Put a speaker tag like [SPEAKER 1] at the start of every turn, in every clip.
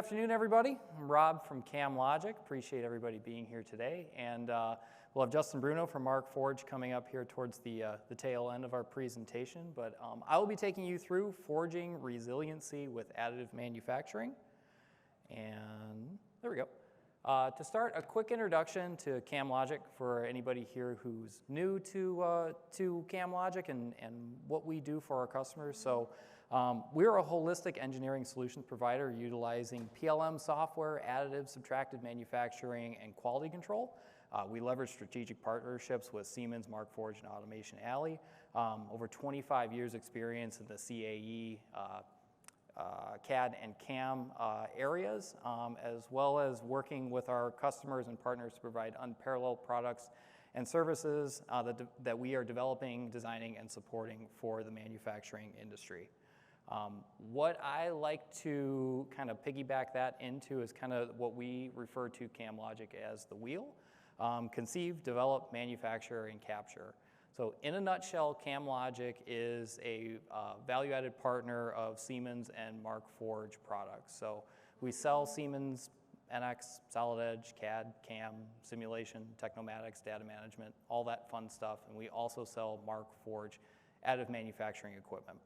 [SPEAKER 1] afternoon, everybody. I'm Rob from CamLogic. Appreciate everybody being here today. And we'll have Justin Bruno from Markforged coming up here towards the tail end of our presentation. But I will be taking you through forging resiliency with additive manufacturing. And there we go. To start, a quick introduction to CamLogic for anybody here who's new to CamLogic and what we do for our customers. So we're a holistic engineering solutions provider utilizing PLM software, additive, subtractive manufacturing, and quality control. We leverage strategic partnerships with Siemens, Markforged, and Automation Alley. Over 25 years experience in the CAE, CAD and CAM areas, as well as working with our customers and partners to provide unparalleled products and services that we are developing, designing, and supporting for the manufacturing industry. What I like to kind of piggyback that into is kind of what we refer to CamLogic as the wheel. Conceive, develop, manufacture, and capture. So in a nutshell, CamLogic is a value-added partner of Siemens and Markforged Products. So we sell Siemens, NX, Solid Edge, CAD, CAM, simulation, Technomatics, data management, all that fun stuff. And we also sell Markforged additive manufacturing equipment.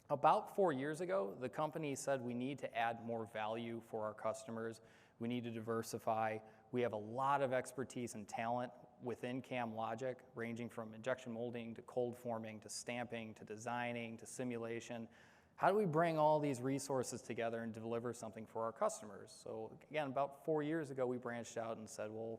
[SPEAKER 1] About 4 years ago, the company said we need to add more value for our customers. We need to diversify. We have a lot of expertise and talent within CamLogic, ranging from injection molding to cold forming to stamping to designing to simulation. How do we bring all these resources together and deliver something for our customers? So again, about 4 years ago, we branched out and said, well,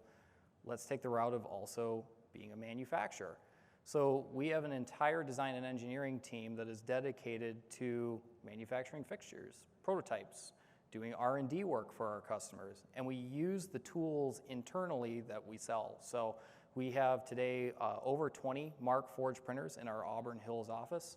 [SPEAKER 1] let's take the route of also being a manufacturer. So we have an entire design and engineering team that is dedicated to manufacturing fixtures, prototypes, doing R&D work for our customers, and we use the tools internally that we sell. So we have today over 20 Markforged printers in our Auburn Hills office.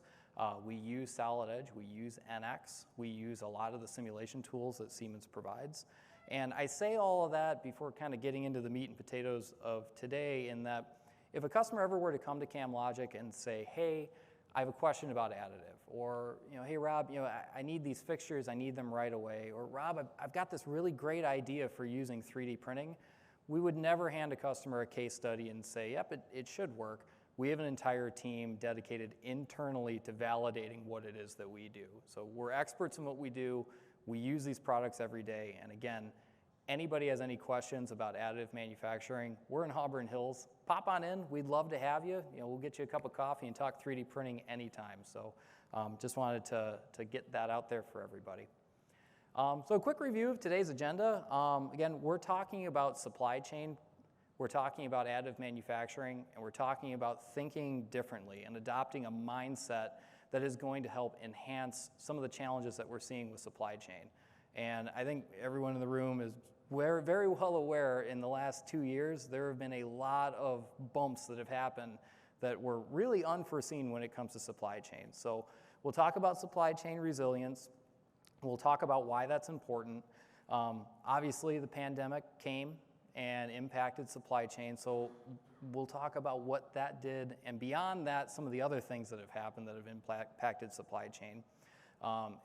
[SPEAKER 1] We use Solid Edge, we use NX, we use a lot of the simulation tools that Siemens provides. And I say all of that before kind of getting into the meat and potatoes of today, in that if a customer ever were to come to CamLogic and say, hey, I have a question about additive, or, hey, Rob, I need these fixtures, I need them right away, or Rob, I've got this really great idea for using 3D printing, we would never hand a customer a case study and say, yep, it should work. We have an entire team dedicated internally to validating what it is that we do. So we're experts in what we do. We use these products every day. And again, anybody has any questions about additive manufacturing, we're in Auburn Hills. Pop on in. We'd love to have you. We'll get you a cup of coffee and talk 3D printing anytime. So just wanted to get that out there for everybody. So a quick review of today's agenda. Again, we're talking about supply chain. We're talking about additive manufacturing. And we're talking about thinking differently and adopting a mindset that is going to help enhance some of the challenges that we're seeing with supply chain. And I think everyone in the room is very well aware in the last 2 years, there have been a lot of bumps that have happened that were really unforeseen when it comes to supply chain. So we'll talk about supply chain resilience. We'll talk about why that's important. Obviously, the pandemic came and impacted supply chain. So we'll talk about what that did. And beyond that, some of the other things that have happened that have impacted supply chain.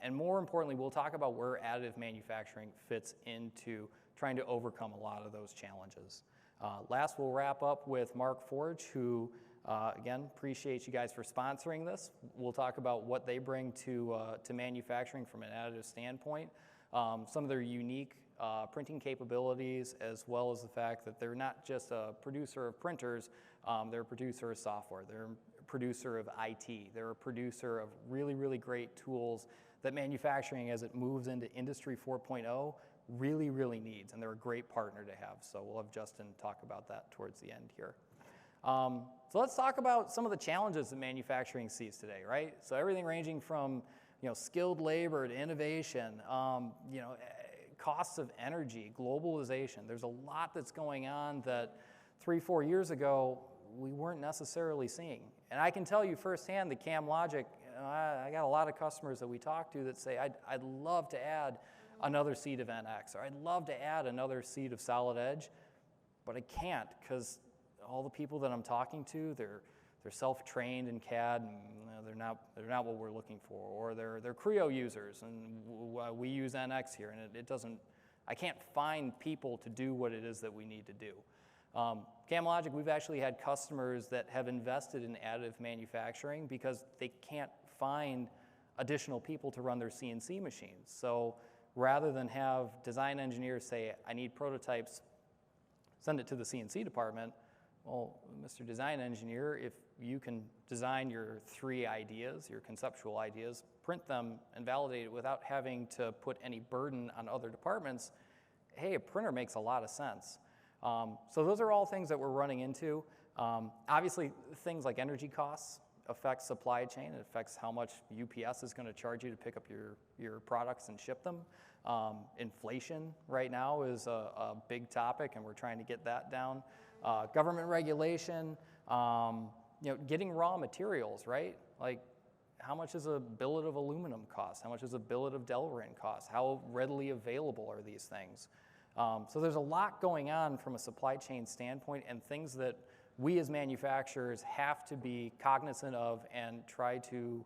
[SPEAKER 1] And more importantly, we'll talk about where additive manufacturing fits into trying to overcome a lot of those challenges. Last, we'll wrap up with Markforged, who, again, appreciate you guys for sponsoring this. We'll talk about what they bring to manufacturing from an additive standpoint, some of their unique printing capabilities, as well as the fact that they're not just a producer of printers, they're a producer of software. They're a producer of IT. They're a producer of really great tools that manufacturing, as it moves into Industry 4.0, really needs, and they're a great partner to have. So we'll have Justin talk about that towards the end here. So let's talk about some of the challenges that manufacturing sees today, right? So everything ranging from skilled labor to innovation, costs of energy, globalization. There's a lot that's going on that 3-4 years ago we weren't necessarily seeing. And I can tell you firsthand that CamLogic, I got a lot of customers that we talk to that say, I'd love to add another seat of NX, or I'd love to add another seat of Solid Edge, but I can't because all the people that I'm talking to, they're self-trained in CAD, and they're not what we're looking for, or they're Creo users, and we use NX here, and it doesn't. I can't find people to do what it is that we need to do. CamLogic, we've actually had customers that have invested in additive manufacturing because they can't find additional people to run their CNC machines. So rather than have design engineers say, I need prototypes, send it to the CNC department, well, Mr. Design Engineer, if you can design your 3 ideas, your conceptual ideas, print them and validate it without having to put any burden on other departments, hey, a printer makes a lot of sense. So those are all things that we're running into. Obviously, things like energy costs affect supply chain. It affects how much UPS is going to charge you to pick up your products and ship them. Inflation right now is a big topic, and we're trying to get that down. Government regulation, getting raw materials, right? Like, how much does a billet of aluminum cost? How much does a billet of Delrin cost? How readily available are these things? So there's a lot going on from a supply chain standpoint, and things that we as manufacturers have to be cognizant of and try to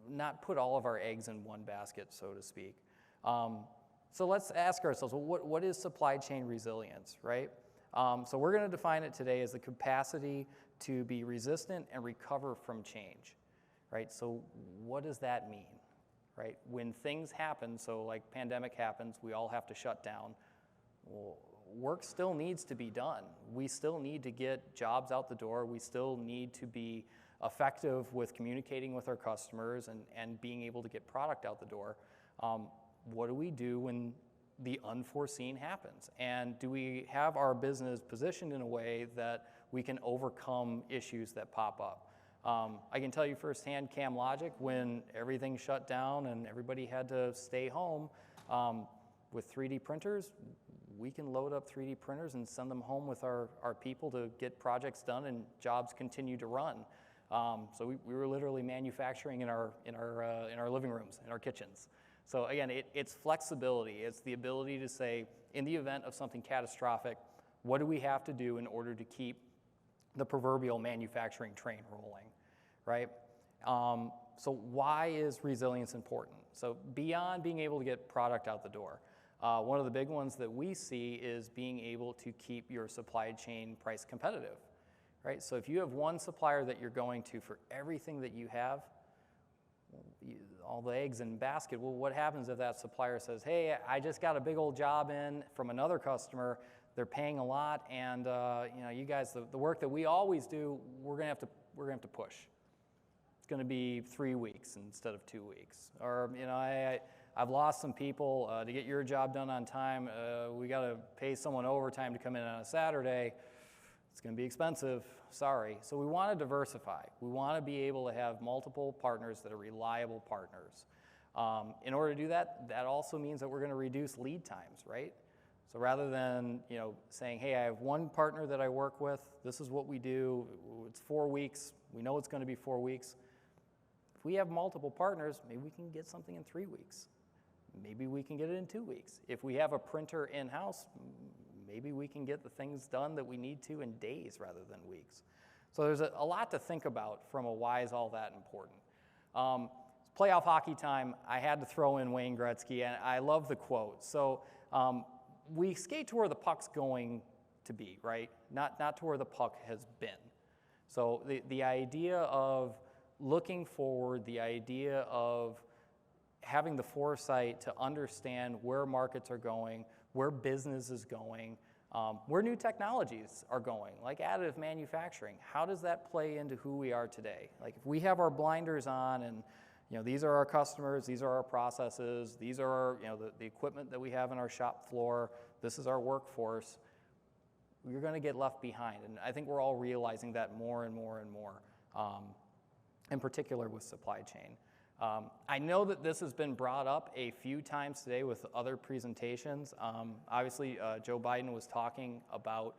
[SPEAKER 1] not put all of our eggs in one basket, so to speak. So let's ask ourselves, well, what is supply chain resilience, right? So we're going to define it today as the capacity to be resistant and recover from change, right? So what does that mean, right? When things happen, so like pandemic happens, we all have to shut down. Well, work still needs to be done. We still need to get jobs out the door. We still need to be effective with communicating with our customers and being able to get product out the door. What do we do when the unforeseen happens? And do we have our business positioned in a way that we can overcome issues that pop up? I can tell you firsthand, CamLogic, when everything shut down and everybody had to stay home, with 3D printers, we can load up 3D printers and send them home with our people to get projects done and jobs continue to run. So we were literally manufacturing in our living rooms, in our kitchens. So again, it's flexibility. It's the ability to say, in the event of something catastrophic, what do we have to do in order to keep the proverbial manufacturing train rolling, right? So why is resilience important? So beyond being able to get product out the door, one of the big ones that we see is being able to keep your supply chain price competitive, right? So if you have one supplier that you're going to for everything that you have, all the eggs in the basket, well, what happens if that supplier says, hey, I just got a big old job in from another customer, they're paying a lot, and you guys, the work that we always do, we're gonna have to push. It's gonna be 3 weeks instead of 2 weeks. Or I've lost some people to get your job done on time. We gotta pay someone overtime to come in on a Saturday. It's going to be expensive, sorry. So we want to diversify. We want to be able to have multiple partners that are reliable partners. In order to do that, that also means that we're going to reduce lead times, right? So rather than saying, hey, I have one partner that I work with, this is what we do, it's 4 weeks, we know it's going to be 4 weeks. If we have multiple partners, maybe we can get something in 3 weeks. Maybe we can get it in 2 weeks. If we have a printer in-house, maybe we can get the things done that we need to in days rather than weeks. So there's a lot to think about from a why is all that important. Playoff hockey time, I had to throw in Wayne Gretzky, and I love the quote. So we skate to where the puck's going to be, right? Not to where the puck has been. So the idea of looking forward, the idea of having the foresight to understand where markets are going, where business is going, where new technologies are going, like additive manufacturing. How does that play into who we are today? Like if we have our blinders on and these are our customers, these are our processes, these are the equipment that we have in our shop floor, this is our workforce, you're going to get left behind. And I think we're all realizing that more and more and more, in particular with supply chain. I know that this has been brought up a few times today with other presentations. Obviously, Joe Biden was talking about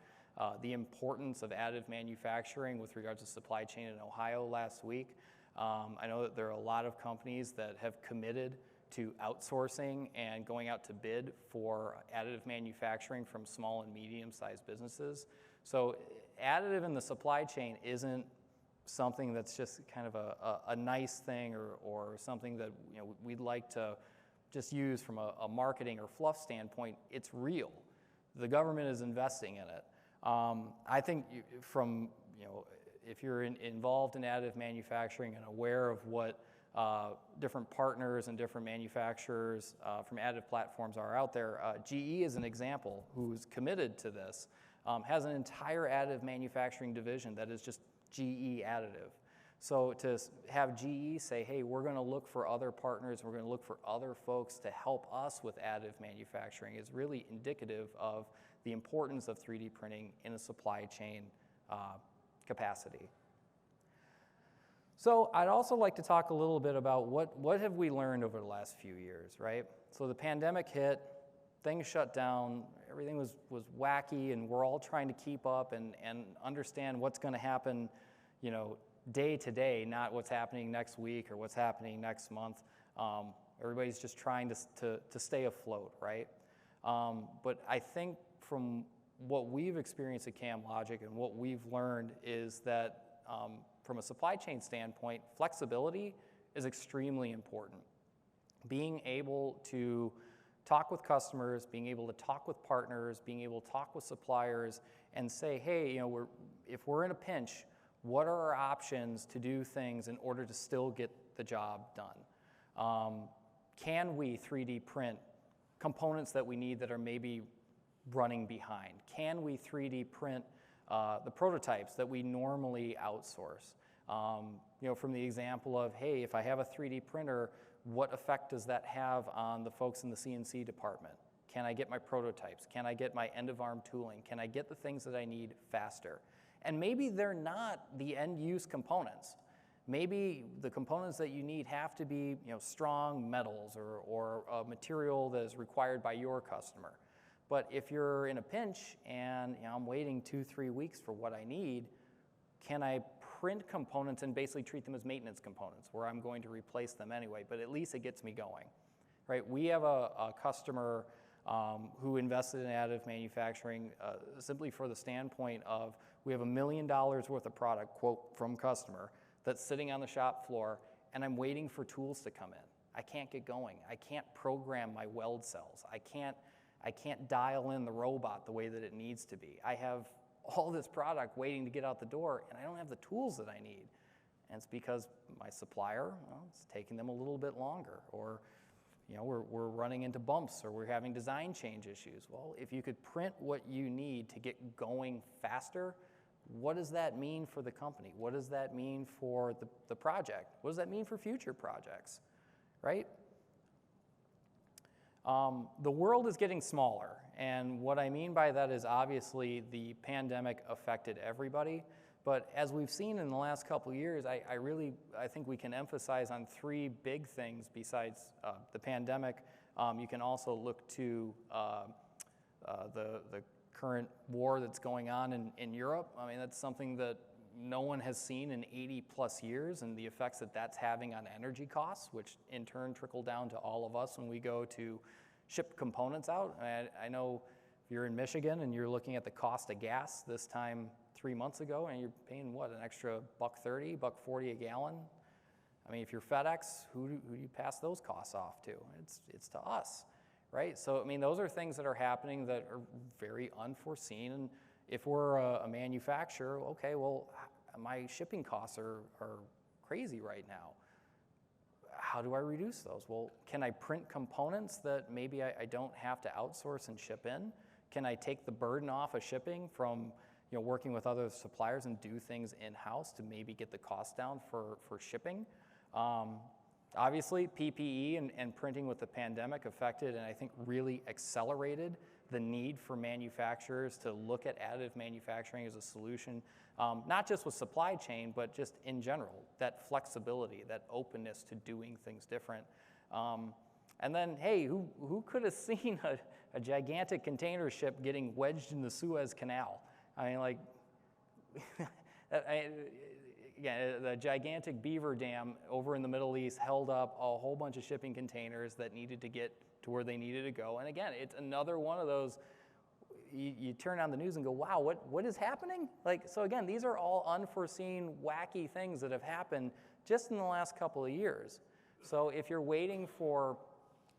[SPEAKER 1] the importance of additive manufacturing with regards to supply chain in Ohio last week. I know that there are a lot of companies that have committed to outsourcing and going out to bid for additive manufacturing from small and medium-sized businesses. So additive in the supply chain isn't something that's just kind of a nice thing or something that we'd like to just use from a marketing or fluff standpoint. It's real. The government is investing in it. I think if you're involved in additive manufacturing and aware of what different partners and different manufacturers from additive platforms are out there, GE is an example who's committed to this, has an entire additive manufacturing division that is just GE additive. So to have GE say, hey, we're going to look for other partners, we're going to look for other folks to help us with additive manufacturing is really indicative of the importance of 3D printing in a supply chain capacity. So I'd also like to talk a little bit about what have we learned over the last few years, right? So the pandemic hit, things shut down, everything was wacky, and we're all trying to keep up and understand what's going to happen, day to day, not what's happening next week or what's happening next month. Everybody's just trying to stay afloat, right? But I think from what we've experienced at CamLogic and what we've learned is that from a supply chain standpoint, flexibility is extremely important. Being able to talk with customers, being able to talk with partners, being able to talk with suppliers and say, hey, if we're in a pinch, what are our options to do things in order to still get the job done? Can we 3D print components that we need that are maybe running behind? Can we 3D print the prototypes that we normally outsource? From the example of, hey, if I have a 3D printer, what effect does that have on the folks in the CNC department? Can I get my prototypes? Can I get my end-of-arm tooling? Can I get the things that I need faster? And maybe they're not the end-use components. Maybe the components that you need have to be strong metals or a material that is required by your customer. But if you're in a pinch and I'm waiting 2-3 weeks for what I need, can I print components and basically treat them as maintenance components where I'm going to replace them anyway, but at least it gets me going, right? We have a customer who invested in additive manufacturing simply for the standpoint of we have $1 million worth of product, quote, from customer, that's sitting on the shop floor, and I'm waiting for tools to come in. I can't get going. I can't program my weld cells. I can't dial in the robot the way that it needs to be. I have all this product waiting to get out the door, and I don't have the tools that I need. And it's because my supplier, it's taking them a little bit longer, or we're running into bumps, or we're having design change issues. Well, if you could print what you need to get going faster, what does that mean for the company? What does that mean for the project? What does that mean for future projects, right? The world is getting smaller, and what I mean by that is obviously the pandemic affected everybody, but as we've seen in the last couple of years, I think we can emphasize on 3 big things besides the pandemic. You can also look to the current war that's going on in Europe. I mean, that's something that no one has seen in 80 plus years, and the effects that that's having on energy costs, which in turn trickle down to all of us when we go to ship components out. I know if you're in Michigan and you're looking at the cost of gas this time 3 months ago, and you're paying what, an extra $1.30, $1.40 a gallon? I mean, if you're FedEx, who do you pass those costs off to? It's to us, right? So I mean, those are things that are happening that are very unforeseen. And if we're a manufacturer, okay, well, my shipping costs are crazy right now. How do I reduce those? Well, can I print components that maybe I don't have to outsource and ship in? Can I take the burden off of shipping from working with other suppliers and do things in-house to maybe get the cost down for shipping? Obviously, PPE and printing with the pandemic affected and I think really accelerated the need for manufacturers to look at additive manufacturing as a solution, not just with supply chain, but just in general, that flexibility, that openness to doing things different. And then, hey, who could have seen a gigantic container ship getting wedged in the Suez Canal? I mean, like, again, the gigantic beaver dam over in the Middle East held up a whole bunch of shipping containers that needed to get to where they needed to go. And again, it's another one of those, you turn on the news and go, wow, what is happening? Like, so again, these are all unforeseen, wacky things that have happened just in the last couple of years. So if you're waiting for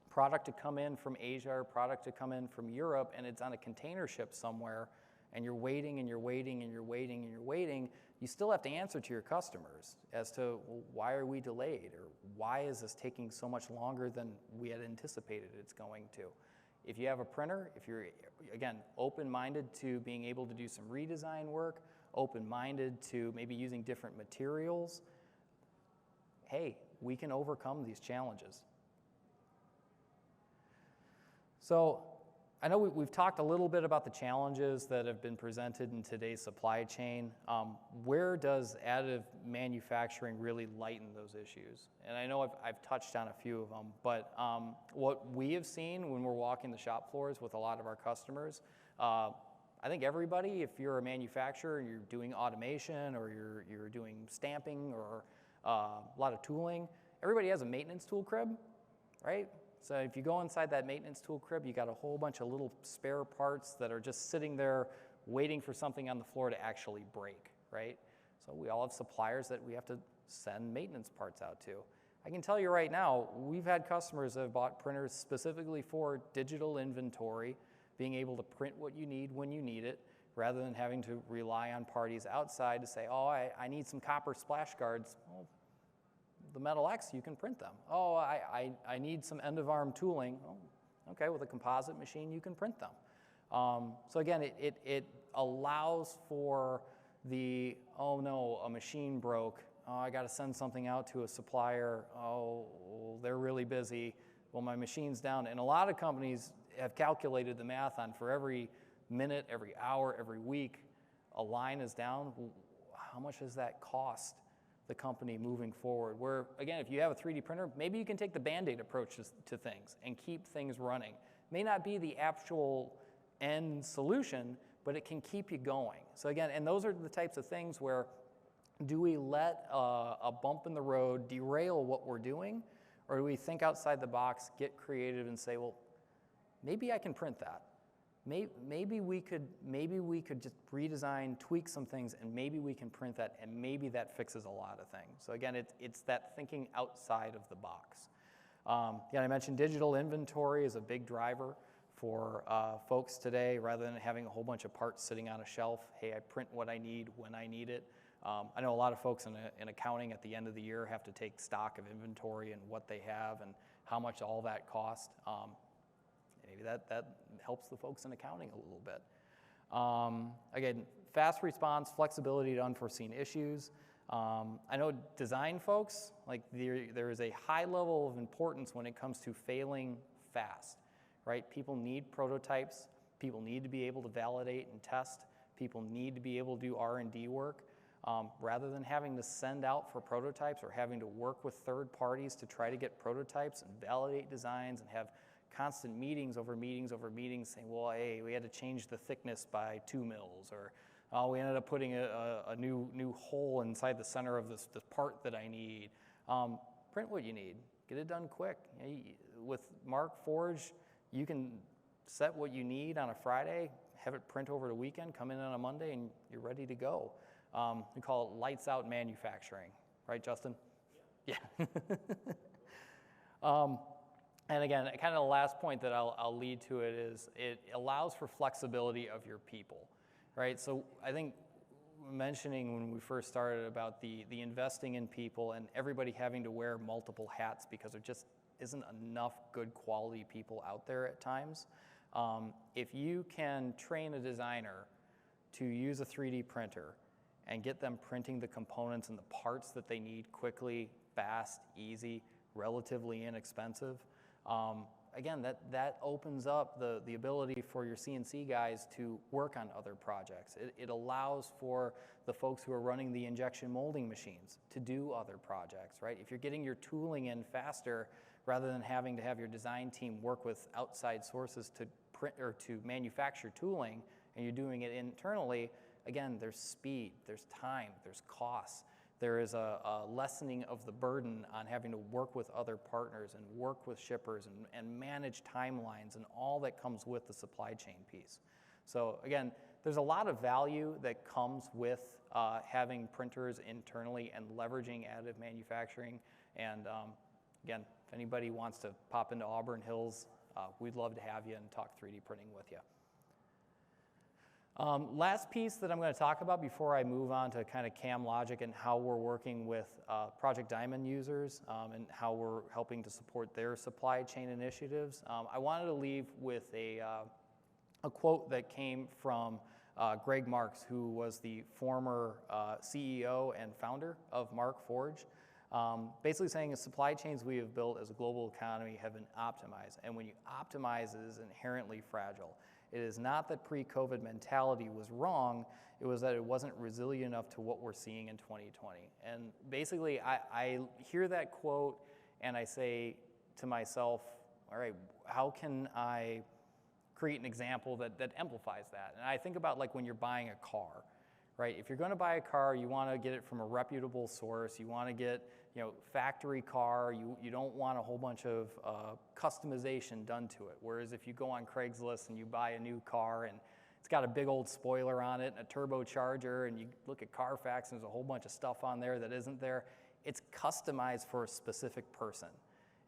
[SPEAKER 1] product to come in from Asia or product to come in from Europe and it's on a container ship somewhere, and you're waiting and you're waiting and you're waiting and you're waiting, you still have to answer to your customers as to, well, why are we delayed, or why is this taking so much longer than we had anticipated it's going to? If you have a printer, if you're, again, open-minded to being able to do some redesign work, open-minded to maybe using different materials, hey, we can overcome these challenges. So I know we've talked a little bit about the challenges that have been presented in today's supply chain. Where does additive manufacturing really lighten those issues? And I know I've touched on a few of them, but what we have seen when we're walking the shop floors with a lot of our customers, I think everybody, if you're a manufacturer and you're doing automation or you're doing stamping or a lot of tooling, everybody has a maintenance tool crib, right? So if you go inside that maintenance tool crib, you got a whole bunch of little spare parts that are just sitting there waiting for something on the floor to actually break, right? So we all have suppliers that we have to send maintenance parts out to. I can tell you right now, we've had customers that have bought printers specifically for digital inventory, being able to print what you need when you need it, rather than having to rely on parties outside to say, oh, I need some copper splash guards. Well, the Metal X, you can print them. Oh, I need some end-of-arm tooling. Oh, okay, with a composite machine, you can print them. So again, it allows for the, oh no, a machine broke. Oh, I got to send something out to a supplier. Oh, they're really busy. Well, my machine's down. And a lot of companies have calculated the math on for every minute, every hour, every week, a line is down. How much does that cost the company moving forward? Where, again, if you have a 3D printer, maybe you can take the Band-Aid approach to things and keep things running. May not be the actual end solution, but it can keep you going. So again, and those are the types of things where, do we let a bump in the road derail what we're doing, or do we think outside the box, get creative and say, well, maybe I can print that. Maybe we could just redesign, tweak some things, and maybe we can print that, and maybe that fixes a lot of things. So again, it's that thinking outside of the box. I mentioned digital inventory is a big driver for folks today. Rather than having a whole bunch of parts sitting on a shelf, hey, I print what I need when I need it. I know a lot of folks in accounting at the end of the year have to take stock of inventory and what they have and how much all that cost. Maybe that helps the folks in accounting a little bit. Again, fast response, flexibility to unforeseen issues. I know design folks, like there is a high level of importance when it comes to failing fast, right? People need prototypes. People need to be able to validate and test. People need to be able to do R&D work. Rather than having to send out for prototypes or having to work with third parties to try to get prototypes and validate designs and have constant meetings over meetings over meetings saying, well, hey, we had to change the thickness by 2 mils, or we ended up putting a new hole inside the center of this part that I need. Print what you need. Get it done quick. With Markforged, you can set what you need on a Friday, have it print over the weekend, come in on a Monday, and you're ready to go. We call it lights out manufacturing. Right, Justin? Yeah. And again, kind of the last point that I'll lead to it is it allows for flexibility of your people, right? So I think mentioning when we first started about the investing in people and everybody having to wear multiple hats because there just isn't enough good quality people out there at times. If you can train a designer to use a 3D printer and get them printing the components and the parts that they need quickly, fast, easy, relatively inexpensive, again, that opens up the ability for your CNC guys to work on other projects. It allows for the folks who are running the injection molding machines to do other projects, right? If you're getting your tooling in faster, rather than having to have your design team work with outside sources to print or to manufacture tooling, and you're doing it internally, again, there's speed, there's time, there's costs. There is a lessening of the burden on having to work with other partners and work with shippers and manage timelines and all that comes with the supply chain piece. So again, there's a lot of value that comes with having printers internally and leveraging additive manufacturing. And again, if anybody wants to pop into Auburn Hills, we'd love to have you and talk 3D printing with you. Last piece that I'm going to talk about before I move on to kind of CamLogic and how we're working with Project Diamond users and how we're helping to support their supply chain initiatives. I wanted to leave with a quote that came from Greg Marks, who was the former CEO and founder of Markforged, basically saying the supply chains we have built as a global economy have been optimized. And when you optimize, it is inherently fragile. It is not that pre-COVID mentality was wrong, it was that it wasn't resilient enough to what we're seeing in 2020. And basically, I hear that quote and I say to myself, all right, how can I create an example that amplifies that? And I think about like when you're buying a car, right? If you're going to buy a car, you want to get it from a reputable source. You want to get, factory car. You don't want a whole bunch of customization done to it. Whereas if you go on Craigslist and you buy a new car and it's got a big old spoiler on it and a turbocharger, and you look at Carfax and there's a whole bunch of stuff on there that isn't there, it's customized for a specific person.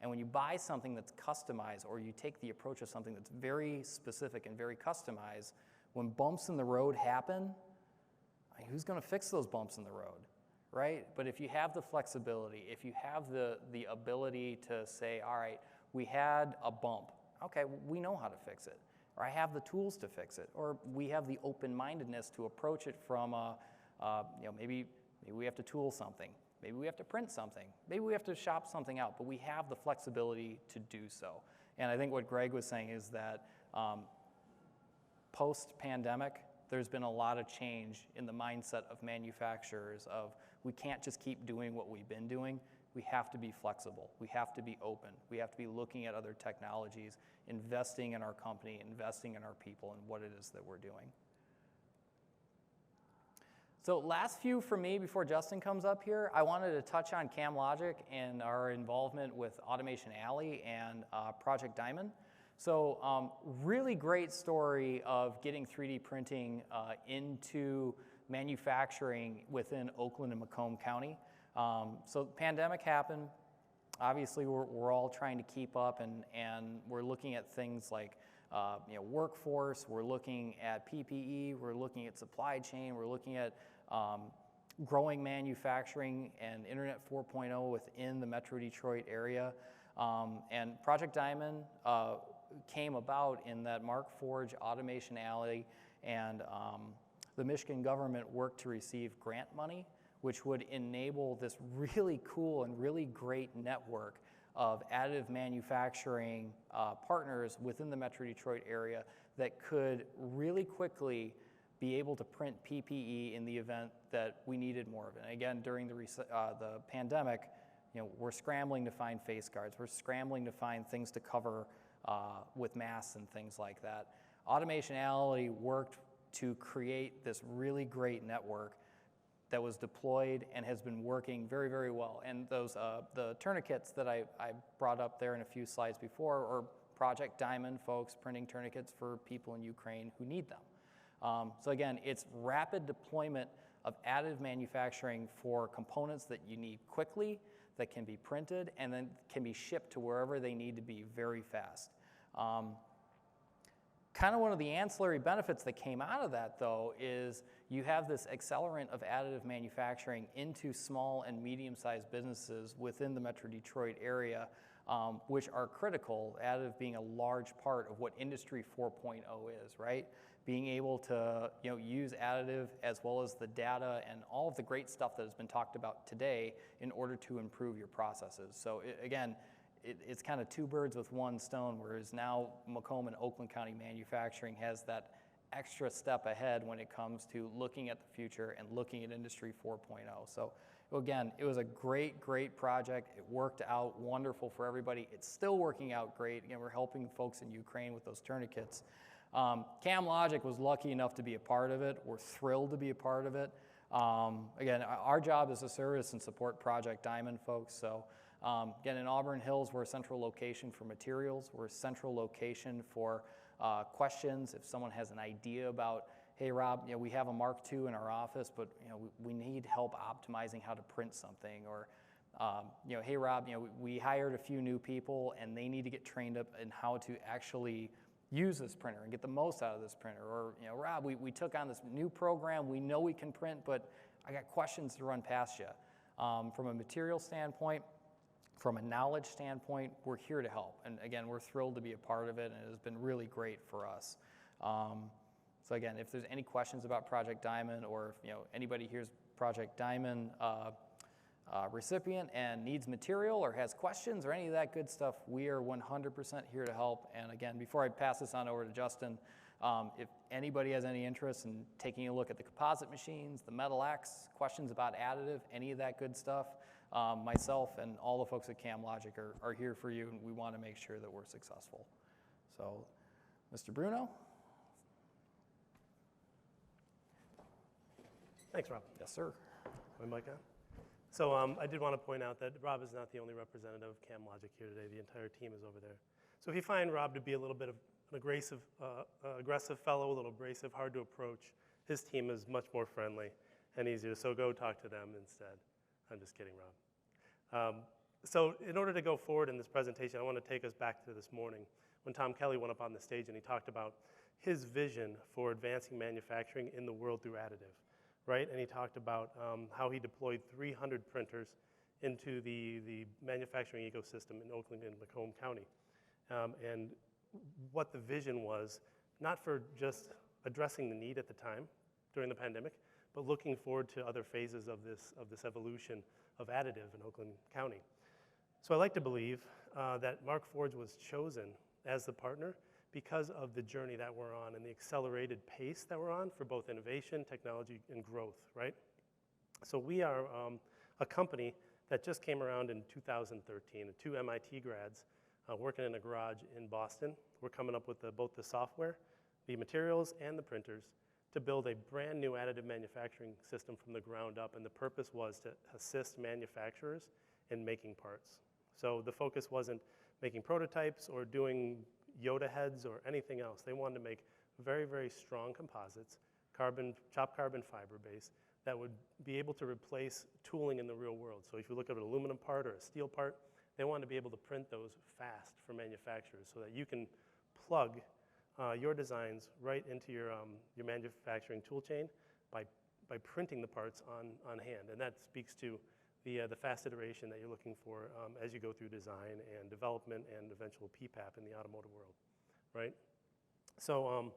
[SPEAKER 1] And when you buy something that's customized, or you take the approach of something that's very specific and very customized, when bumps in the road happen, who's going to fix those bumps in the road, right? But if you have the flexibility, if you have the ability to say, all right, we had a bump, okay, we know how to fix it, or I have the tools to fix it, or we have the open-mindedness to approach it from maybe we have to tool something, maybe we have to print something, maybe we have to shop something out, but we have the flexibility to do so. And I think what Greg was saying is that post-pandemic, there's been a lot of change in the mindset of manufacturers of we can't just keep doing what we've been doing. We have to be flexible. We have to be open. We have to be looking at other technologies, investing in our company, investing in our people, and what it is that we're doing. So last few for me before Justin comes up here, I wanted to touch on CamLogic and our involvement with Automation Alley and Project Diamond. So really great story of getting 3D printing into manufacturing within Oakland and Macomb County. So the pandemic happened. Obviously, we're all trying to keep up, and we're looking at things like workforce, we're looking at PPE, we're looking at supply chain, we're looking at growing manufacturing and Internet 4.0 within the Metro Detroit area. And Project Diamond came about in that Markforged Automation Alley and the Michigan government worked to receive grant money, which would enable this really cool and really great network of additive manufacturing partners within the Metro Detroit area that could really quickly be able to print PPE in the event that we needed more of it. And again, during the pandemic, we're scrambling to find face guards. We're scrambling to find things to cover with masks and things like that. Automation Alley worked to create this really great network that was deployed and has been working very, very well. And those the tourniquets that I brought up there in a few slides before are Project Diamond folks printing tourniquets for people in Ukraine who need them. So again, it's rapid deployment of additive manufacturing for components that you need quickly, that can be printed, and then can be shipped to wherever they need to be very fast. Kind of one of the ancillary benefits that came out of that, though, is you have this accelerant of additive manufacturing into small and medium-sized businesses within the Metro Detroit area, which are critical, additive being a large part of what Industry 4.0 is, right? Being able to use additive as well as the data and all of the great stuff that has been talked about today in order to improve your processes. So again, it's kind of two birds with one stone, whereas now Macomb and Oakland County manufacturing has that extra step ahead when it comes to looking at the future and looking at Industry 4.0. So again, it was a great, great project. It worked out wonderful for everybody. It's still working out great. Again, we're helping folks in Ukraine with those tourniquets. CamLogic was lucky enough to be a part of it. We're thrilled to be a part of it. Again, our job is to service and support Project Diamond folks. So again, in Auburn Hills, we're a central location for materials. We're a central location for questions. If someone has an idea about, hey, Rob, we have a Mark II in our office, but we need help optimizing how to print something, or hey, Rob, we hired a few new people and they need to get trained up in how to actually use this printer and get the most out of this printer. Or, Rob, we took on this new program, we know we can print, but I got questions to run past you. From a material standpoint, from a knowledge standpoint, we're here to help. And again, we're thrilled to be a part of it, and it has been really great for us. So again, if there's any questions about Project Diamond, or if anybody here's Project Diamond recipient and needs material or has questions or any of that good stuff, we are 100% here to help. And again, before I pass this on over to Justin, if anybody has any interest in taking a look at the composite machines, the Metal X, questions about additive, any of that good stuff, myself and all the folks at CamLogic are here for you, and we want to make sure that we're successful. So, Mr. Bruno?
[SPEAKER 2] Thanks, Rob.
[SPEAKER 1] Yes, sir.
[SPEAKER 2] My mic on? So I did want to point out that Rob is not the only representative of CamLogic here today. The entire team is over there. So if you find Rob to be a little bit of an aggressive fellow, a little abrasive, hard to approach, his team is much more friendly and easier, so go talk to them instead. I'm just kidding, Rob. So in order to go forward in this presentation, I want to take us back to this morning when Tom Kelly went up on the stage and he talked about his vision for advancing manufacturing in the world through additive. Right, and he talked about how he deployed 300 printers into the manufacturing ecosystem in Oakland and Macomb County. And what the vision was, not for just addressing the need at the time during the pandemic, but looking forward to other phases of this evolution of additive in Oakland County. So I like to believe that Markforged was chosen as the partner because of the journey that we're on and the accelerated pace that we're on for both innovation, technology, and growth, right? So we are a company that just came around in 2013, two MIT grads working in a garage in Boston. We're coming up with both the software, the materials, and the printers to build a brand new additive manufacturing system from the ground up, and the purpose was to assist manufacturers in making parts. So the focus wasn't making prototypes or doing Yoda heads or anything else. They wanted to make very, very strong composites, chopped carbon fiber base, that would be able to replace tooling in the real world. So if you look at an aluminum part or a steel part, they wanted to be able to print those fast for manufacturers so that you can plug your designs right into your manufacturing tool chain by printing the parts on hand. And that speaks to the fast iteration that you're looking for as you go through design and development and eventual PPAP in the automotive world, right? So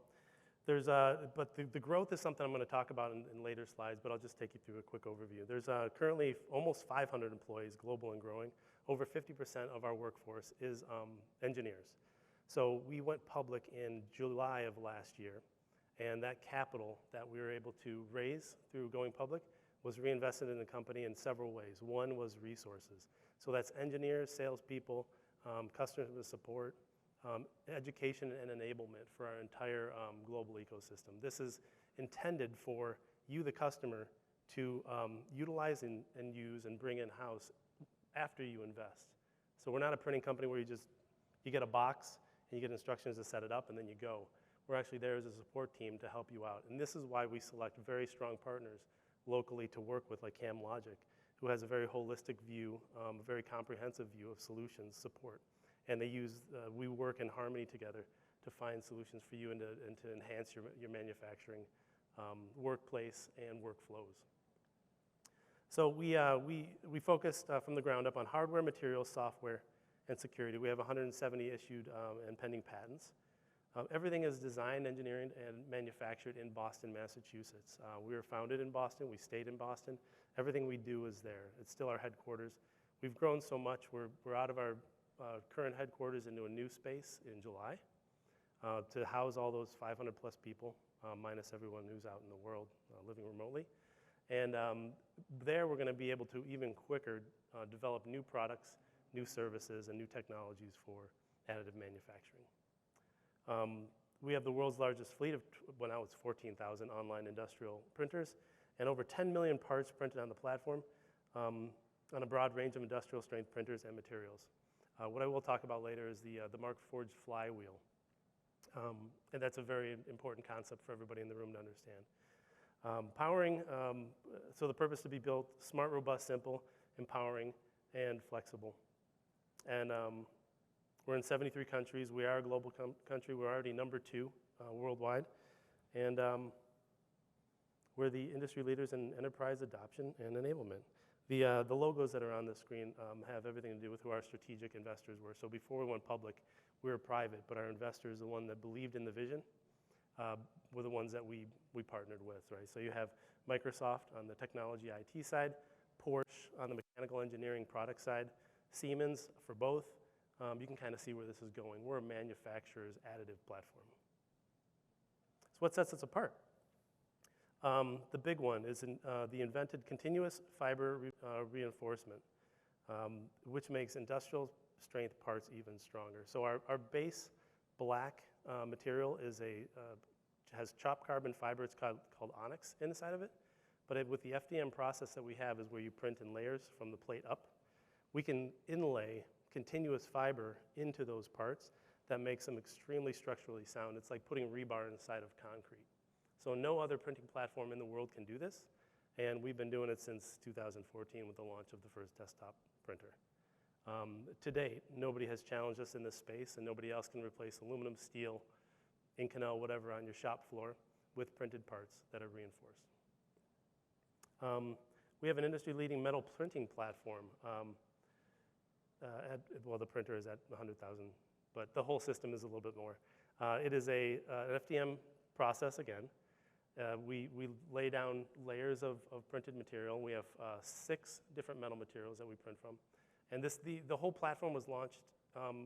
[SPEAKER 2] but the growth is something I'm going to talk about in later slides, but I'll just take you through a quick overview. There's currently almost 500 employees, global and growing. Over 50% of our workforce is engineers. So we went public in July of last year, and that capital that we were able to raise through going public was reinvested in the company in several ways. One was resources. So that's engineers, salespeople, customer support, education and enablement for our entire global ecosystem. This is intended for you, the customer, to utilize and use and bring in-house after you invest. So we're not a printing company where you get a box and you get instructions to set it up and then you go. We're actually there as a support team to help you out. And this is why we select very strong partners locally to work with, like CamLogic, who has a very holistic view, a very comprehensive view of solutions support. And we work in harmony together to find solutions for you and to enhance your manufacturing workplace and workflows. So we focused from the ground up on hardware, materials, software, and security. We have 170 issued and pending patents. Everything is designed, engineered, and manufactured in Boston, Massachusetts. We were founded in Boston. We stayed in Boston. Everything we do is there. It's still our headquarters. We've grown so much. We're out of our current headquarters into a new space in July to house all those 500 plus people, minus everyone who's out in the world living remotely. And there we're going to be able to even quicker develop new products, new services, and new technologies for additive manufacturing. We have the world's largest fleet of, well, now it's 14,000 online industrial printers, and over 10 million parts printed on the platform on a broad range of industrial strength printers and materials. What I will talk about later is the Markforged flywheel. And that's a very important concept for everybody in the room to understand. Powering, so the purpose to be built, smart, robust, simple, empowering, and flexible. And we're in 73 countries. We are a global country. We're already number 2 worldwide. And we're the industry leaders in enterprise adoption and enablement. The logos that are on the screen have everything to do with who our strategic investors were. So before we went public, we were private, but our investors, the one that believed in the vision, were the ones that we partnered with, right? So you have Microsoft on the technology IT side, Porsche on the mechanical engineering product side, Siemens for both. You can kind of see where this is going. We're a manufacturer's additive platform. So what sets us apart? The big one is the invented continuous fiber reinforcement, which makes industrial strength parts even stronger. So our base black material is has chopped carbon fiber. It's called onyx inside of it. But with the FDM process that we have is where you print in layers from the plate up. We can inlay continuous fiber into those parts that makes them extremely structurally sound. It's like putting rebar inside of concrete. So no other printing platform in the world can do this, and we've been doing it since 2014 with the launch of the first desktop printer. To date, nobody has challenged us in this space, and nobody else can replace aluminum, steel, Inconel, whatever on your shop floor with printed parts that are reinforced. We have an industry-leading metal printing platform. Well, the printer is at 100,000, but the whole system is a little bit more. It is an FDM process again. We lay down layers of printed material. We have 6 different metal materials that we print from. And the whole platform was launched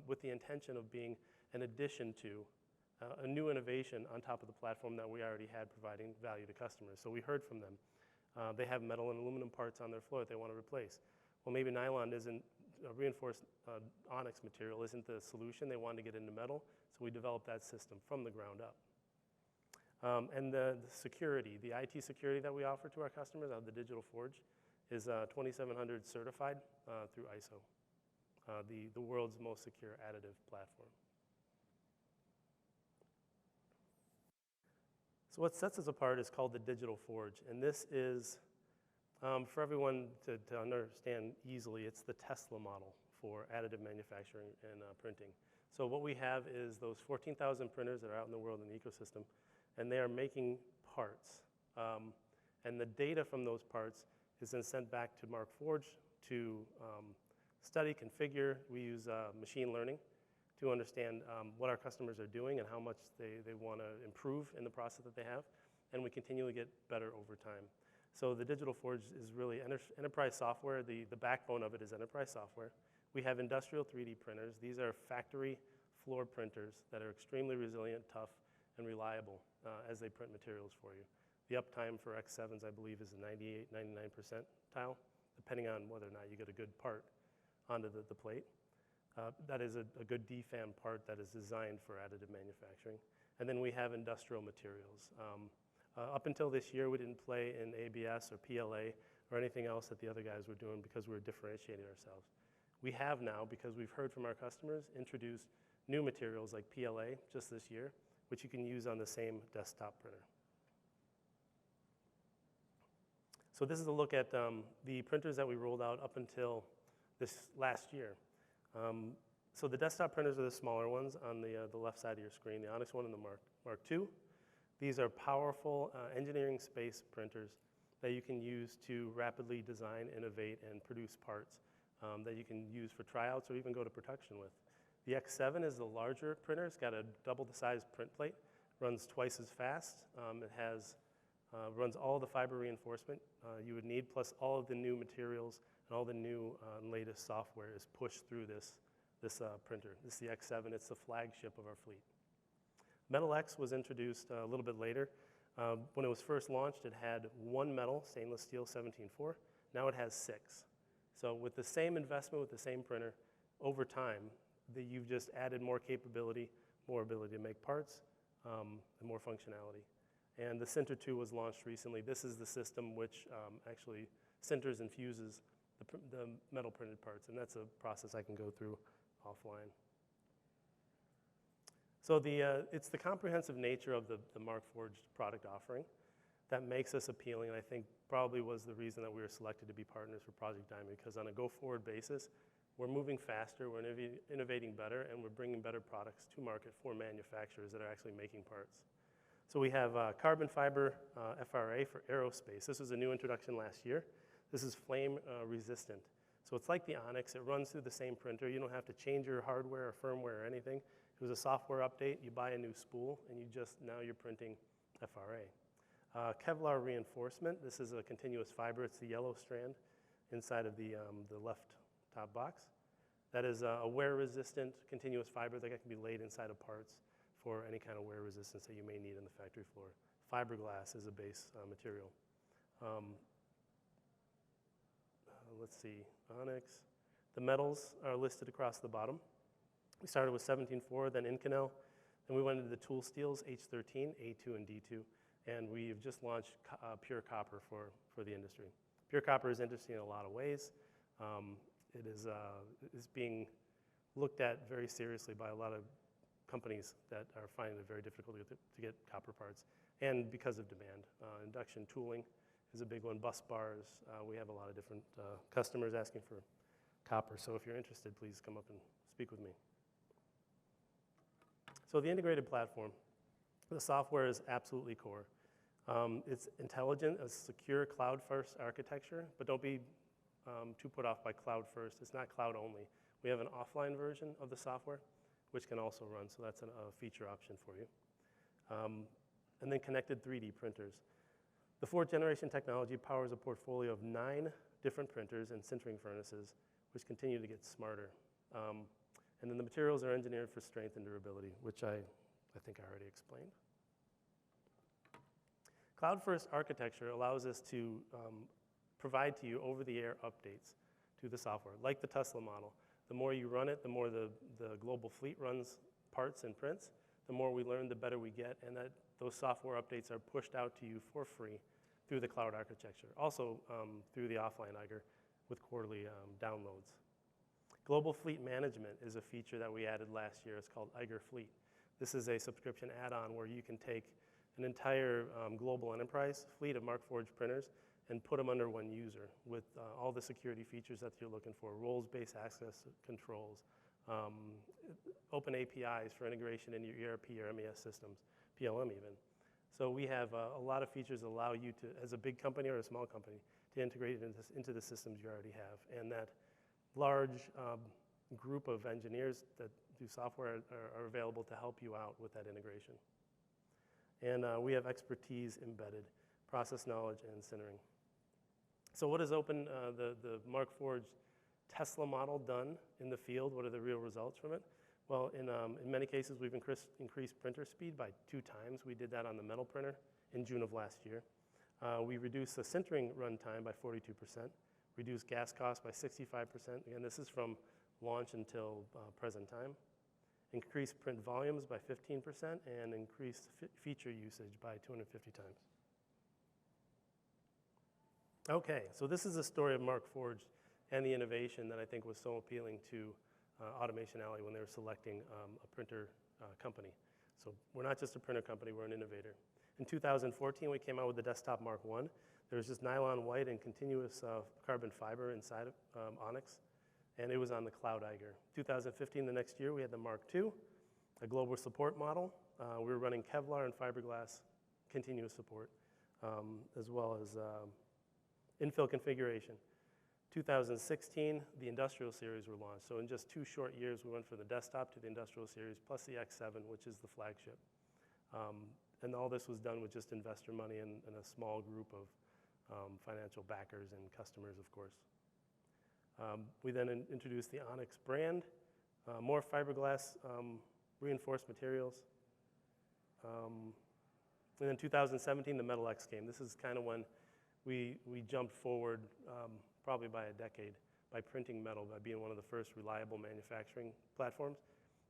[SPEAKER 2] with the intention of being an addition to a new innovation on top of the platform that we already had, providing value to customers. So we heard from them. They have metal and aluminum parts on their floor that they want to replace. Well, maybe nylon isn't, reinforced onyx material isn't the solution. They wanted to get into metal, so we developed that system from the ground up. And the security, the IT security that we offer to our customers out of the Digital Forge is 2700 certified through ISO, the world's most secure additive platform. So what sets us apart is called the Digital Forge, and this is, for everyone to understand easily, it's the Tesla model for additive manufacturing and printing. So what we have is those 14,000 printers that are out in the world in the ecosystem, and they are making parts. And the data from those parts is then sent back to Markforged to study, configure. We use machine learning to understand what our customers are doing and how much they want to improve in the process that they have. And we continually get better over time. So the Digital Forge is really enterprise software. The backbone of it is enterprise software. We have industrial 3D printers. These are factory floor printers that are extremely resilient, tough, and reliable as they print materials for you. The uptime for X7s, I believe, is 98, 99% tile, depending on whether or not you get a good part onto the plate. That is a good DFAM part that is designed for additive manufacturing. And then we have industrial materials. Up until this year, we didn't play in ABS or PLA or anything else that the other guys were doing because we were differentiating ourselves. We have now, because we've heard from our customers, introduced new materials like PLA just this year, which you can use on the same desktop printer. So this is a look at the printers that we rolled out up until this last year. So the desktop printers are the smaller ones on the left side of your screen, the Onyx 1 and the Mark 2. These are powerful engineering space printers that you can use to rapidly design, innovate, and produce parts that you can use for tryouts or even go to production with. The X7 is the larger printer. It's got a double the size print plate, runs twice as fast. It has runs all the fiber reinforcement you would need, plus all of the new materials and all the new latest software is pushed through this printer. This is the X7. It's the flagship of our fleet. Metal X was introduced a little bit later. When it was first launched, it had one metal, stainless steel 17.4. Now it has 6. So with the same investment, with the same printer, over time, you've just added more capability, more ability to make parts, and more functionality. And the Sinter 2 was launched recently. This is the system which actually sinters and fuses the metal printed parts, and that's a process I can go through offline. So it's the comprehensive nature of the Markforged product offering that makes us appealing, and I think probably was the reason that we were selected to be partners for Project Diamond, because on a go-forward basis, we're moving faster, we're innovating better, and we're bringing better products to market for manufacturers that are actually making parts. So we have carbon fiber FRA for aerospace. This was a new introduction last year. This is flame resistant. So it's like the Onyx. It runs through the same printer. You don't have to change your hardware or firmware or anything. It was a software update. You buy a new spool, and now you're printing FRA. Kevlar reinforcement. This is a continuous fiber. It's the yellow strand inside of the left top box. That is a wear-resistant continuous fiber that can be laid inside of parts for any kind of wear resistance that you may need on the factory floor. Fiberglass is a base material. Let's see, Onyx. The metals are listed across the bottom. We started with 17.4, then Inconel, then we went into the tool steels, H13, A2, and D2, and we've just launched pure copper for the industry. Pure copper is interesting in a lot of ways. It is being looked at very seriously by a lot of companies that are finding it very difficult to get copper parts, and because of demand. Induction tooling is a big one, bus bars. We have a lot of different customers asking for copper, so if you're interested, please come up and speak with me. So the integrated platform, the software is absolutely core. It's intelligent, a secure cloud-first architecture, but don't be too put off by cloud first. It's not cloud only. We have an offline version of the software, which can also run, so that's a feature option for you. And then connected 3D printers. The fourth generation technology powers a portfolio of 9 different printers and sintering furnaces, which continue to get smarter. And then the materials are engineered for strength and durability, which I think I already explained. Cloud-first architecture allows us to provide to you over-the-air updates to the software, like the Tesla model. The more you run it, the more the global fleet runs parts and prints, the more we learn, the better we get, and that those software updates are pushed out to you for free through the cloud architecture. Also through the offline Eiger with quarterly downloads. Global fleet management is a feature that we added last year. It's called Eiger Fleet. This is a subscription add-on where you can take an entire global enterprise fleet of Markforged printers and put them under one user with all the security features that you're looking for, roles-based access controls, open APIs for integration into your ERP or MES systems, PLM even. So we have a lot of features that allow you to, as a big company or a small company, to integrate it into the systems you already have. And that large group of engineers that do software are available to help you out with that integration. And we have expertise embedded, process knowledge, and sintering. So what has the Markforged Tesla model done in the field? What are the real results from it? Well, in many cases, we've increased printer speed by 2 times. We did that on the metal printer in June of last year. We reduced the sintering runtime by 42%, reduced gas costs by 65%. Again, this is from launch until present time. Increased print volumes by 15%, and increased feature usage by 250 times. Okay, so this is the story of Markforged and the innovation that I think was so appealing to Automation Alley when they were selecting a printer company. So we're not just a printer company, we're an innovator. In 2014, we came out with the Desktop Mark I. There was just nylon white and continuous carbon fiber inside of Onyx, and it was on the Cloud Eiger. 2015, the next year, we had the Mark II, a global support model. We were running Kevlar and fiberglass continuous support, as well as infill configuration. 2016, the Industrial Series were launched. So in just 2 short years, we went from the desktop to the Industrial Series, plus the X7, which is the flagship. And all this was done with just investor money and a small group of financial backers and customers, of course. We then introduced the Onyx brand, more fiberglass reinforced materials. And then 2017, the Metal X came. This is kind of when we jumped forward probably by a decade by printing metal, by being one of the first reliable manufacturing platforms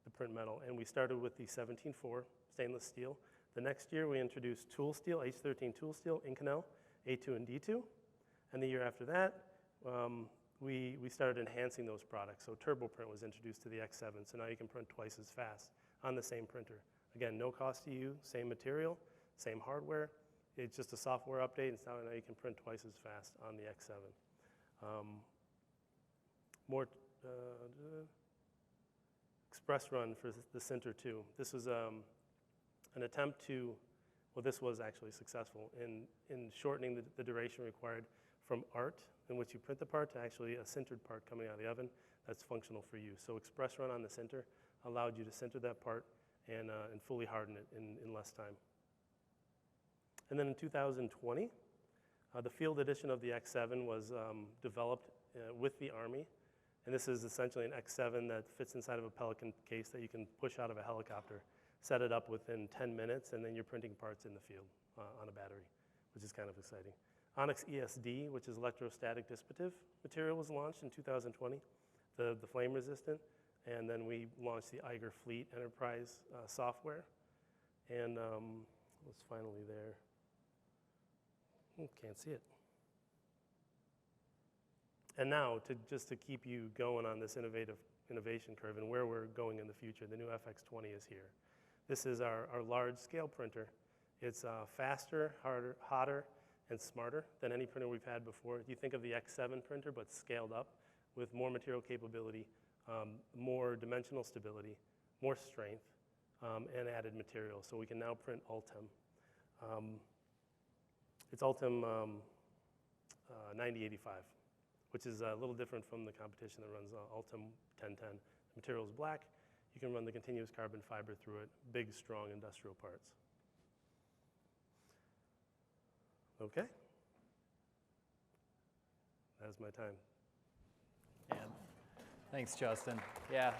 [SPEAKER 2] to print metal. And we started with the 17.4 stainless steel. The next year, we introduced tool steel, H13 tool steel, Inconel, A2 and D2. And the year after that, we started enhancing those products. So TurboPrint was introduced to the X7, so now you can print twice as fast on the same printer. Again, no cost to you, same material, same hardware. It's just a software update, and so now you can print twice as fast on the X7. More express run for the Sinter 2. This was an attempt to, well, this was actually successful in shortening the duration required from art in which you print the part to actually a sintered part coming out of the oven that's functional for you. So express run on the sinter allowed you to sinter that part and fully harden it in less time. And then in 2020, the field edition of the X7 was developed with the Army. And this is essentially an X7 that fits inside of a Pelican case that you can push out of a helicopter, set it up within 10 minutes, and then you're printing parts in the field on a battery, which is kind of exciting. Onyx ESD, which is electrostatic disruptive material, was launched in 2020, the flame resistant, and then we launched the Eiger Fleet Enterprise software. And what's finally there? Can't see it. And now, just to keep you going on this innovation curve and where we're going in the future, the new FX20 is here. This is our large-scale printer. It's faster, harder, hotter, and smarter than any printer we've had before. You think of the X7 printer, but scaled up with more material capability, more dimensional stability, more strength, and added material. So we can now print Ultem. It's Ultem 9085, which is a little different from the competition that runs Ultem 1010. The material is black. You can run the continuous carbon fiber through it, big, strong industrial parts. Okay. That's my time.
[SPEAKER 1] Yeah. Thanks, Justin. Yeah.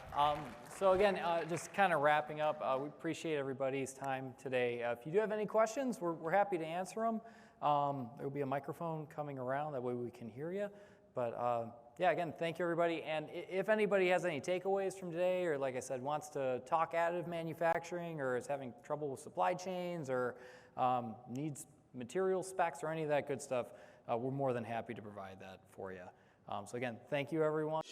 [SPEAKER 1] So again, just kind of wrapping up, we appreciate everybody's time today. If you do have any questions, we're happy to answer them. There will be a microphone coming around, that way we can hear you. But yeah, again, thank you, everybody. And if anybody has any takeaways from today, or like I said, wants to talk additive manufacturing, or is having trouble with supply chains, or needs material specs, or any of that good stuff, we're more than happy to provide that for you. So again, thank you, everyone.